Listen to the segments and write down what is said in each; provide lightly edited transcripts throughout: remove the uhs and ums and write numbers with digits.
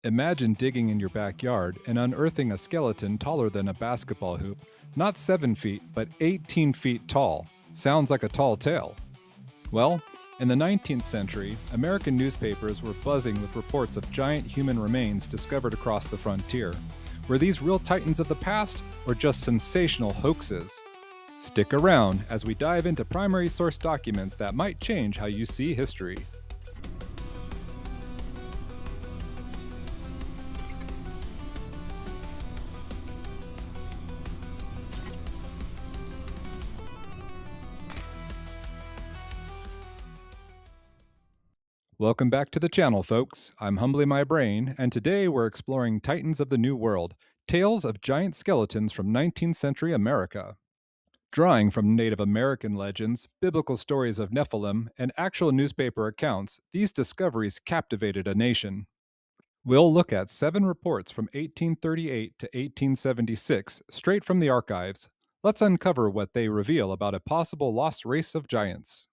Imagine digging in your backyard and unearthing a skeleton taller than a basketball hoop, not 7 feet, but 18 feet tall. Sounds like a tall tale. Well, in the 19th century, American newspapers were buzzing with reports of giant human remains discovered across the frontier. Were these real titans of the past, or just sensational hoaxes? Stick around as we dive into primary source documents that might change how you see history. Welcome back to the channel, folks. I'm Humbly My Brain, and today we're exploring Titans of the New World, tales of giant skeletons from 19th century America. Drawing from Native American legends, biblical stories of Nephilim, and actual newspaper accounts, these discoveries captivated a nation. We'll look at 7 reports from 1838 to 1876, straight from the archives. Let's uncover what they reveal about a possible lost race of giants.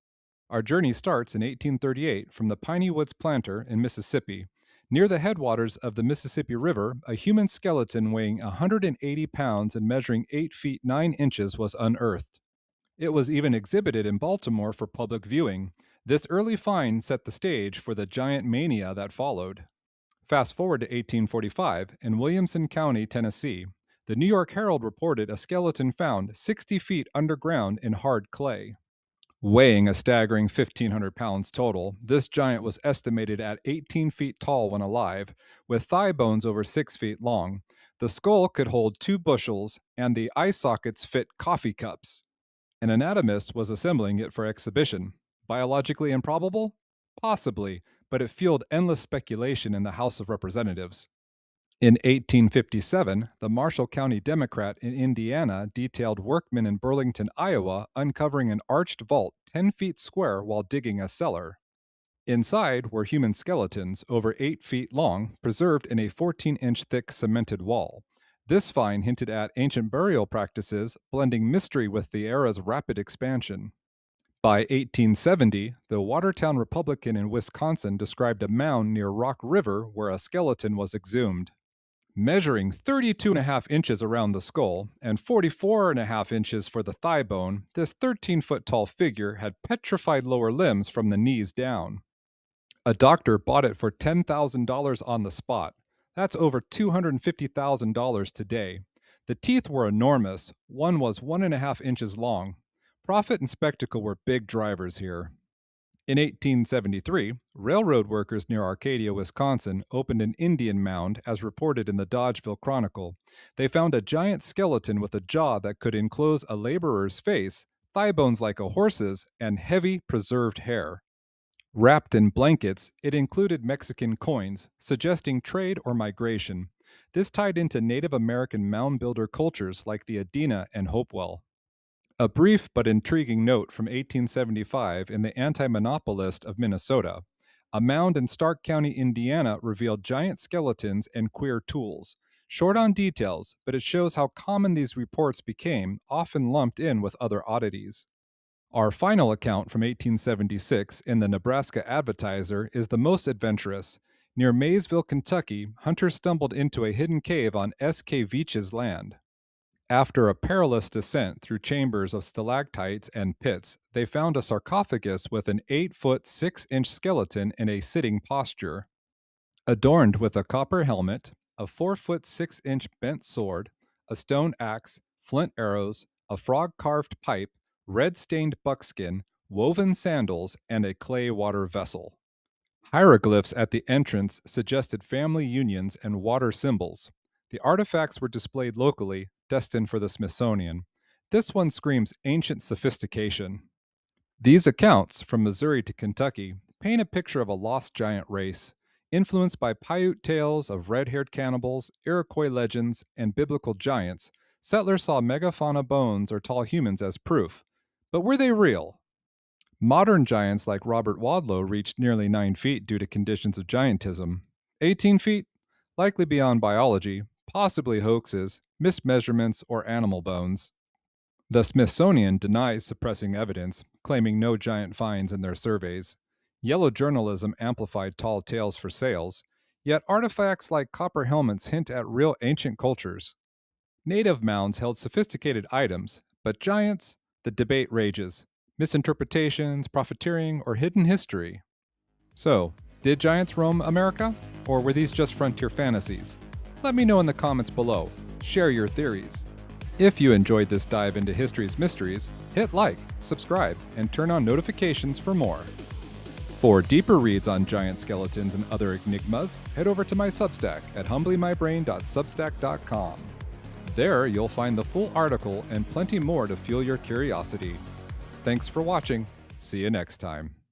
Our journey starts in 1838 from the Piney Woods Planter in Mississippi. Near the headwaters of the Mississippi River, a human skeleton weighing 180 pounds and measuring 8 feet 9 inches was unearthed. It was even exhibited in Baltimore for public viewing. This early find set the stage for the giant mania that followed. Fast forward to 1845, in Williamson County, Tennessee, the New York Herald reported a skeleton found 60 feet underground in hard clay. Weighing a staggering 1,500 pounds total, this giant was estimated at 18 feet tall when alive, with thigh bones over 6 feet long. The skull could hold 2 bushels, and the eye sockets fit coffee cups. An anatomist was assembling it for exhibition. Biologically improbable? Possibly, but it fueled endless speculation in the House of Representatives. In 1857, the Marshall County Democrat in Indiana detailed workmen in Burlington, Iowa, uncovering an arched vault 10 feet square while digging a cellar. Inside were human skeletons, over 8 feet long, preserved in a 14-inch thick cemented wall. This find hinted at ancient burial practices, blending mystery with the era's rapid expansion. By 1870, the Watertown Republican in Wisconsin described a mound near Rock River where a skeleton was exhumed. Measuring 32.5 inches around the skull and 44.5 inches for the thigh bone, this 13-foot-tall figure had petrified lower limbs from the knees down. A doctor bought it for $10,000 on the spot. That's over $250,000 today. The teeth were enormous. One was 1.5 inches long. Profit and spectacle were big drivers here. In 1873, railroad workers near Arcadia, Wisconsin, opened an Indian mound, as reported in the Dodgeville Chronicle. They found a giant skeleton with a jaw that could enclose a laborer's face, thigh bones like a horse's, and heavy, preserved hair. Wrapped in blankets, it included Mexican coins, suggesting trade or migration. This tied into Native American mound builder cultures like the Adena and Hopewell. A brief but intriguing note from 1875 in the Anti-Monopolist of Minnesota. A mound in Stark County, Indiana revealed giant skeletons and queer tools. Short on details, but it shows how common these reports became, often lumped in with other oddities. Our final account from 1876 in the Nebraska Advertiser is the most adventurous. Near Maysville, Kentucky, hunters stumbled into a hidden cave on S.K. Veach's land. After a perilous descent through chambers of stalactites and pits, they found a sarcophagus with an 8-foot 6-inch skeleton in a sitting posture. Adorned with a copper helmet, a 4-foot 6-inch bent sword, a stone axe, flint arrows, a frog-carved pipe, red-stained buckskin, woven sandals, and a clay water vessel. Hieroglyphs at the entrance suggested family unions and water symbols. The artifacts were displayed locally, destined for the Smithsonian. This one screams ancient sophistication. These accounts, from Missouri to Kentucky, paint a picture of a lost giant race. Influenced by Paiute tales of red-haired cannibals, Iroquois legends, and biblical giants, settlers saw megafauna bones or tall humans as proof. But were they real? Modern giants like Robert Wadlow reached nearly 9 feet due to conditions of giantism. 18 feet? Likely beyond biology, possibly hoaxes, mismeasurements, or animal bones. The Smithsonian denies suppressing evidence, claiming no giant finds in their surveys. Yellow journalism amplified tall tales for sales. Yet artifacts like copper helmets hint at real ancient cultures. Native mounds held sophisticated items, but giants? The debate rages. Misinterpretations, profiteering, or hidden history. So, did giants roam America? Or were these just frontier fantasies? Let me know in the comments below. Share your theories. If you enjoyed this dive into history's mysteries, hit like, subscribe, and turn on notifications for more. For deeper reads on giant skeletons and other enigmas, head over to my Substack at humblyMybrain.substack.com. There you'll find the full article and plenty more to fuel your curiosity. Thanks for watching. See you next time.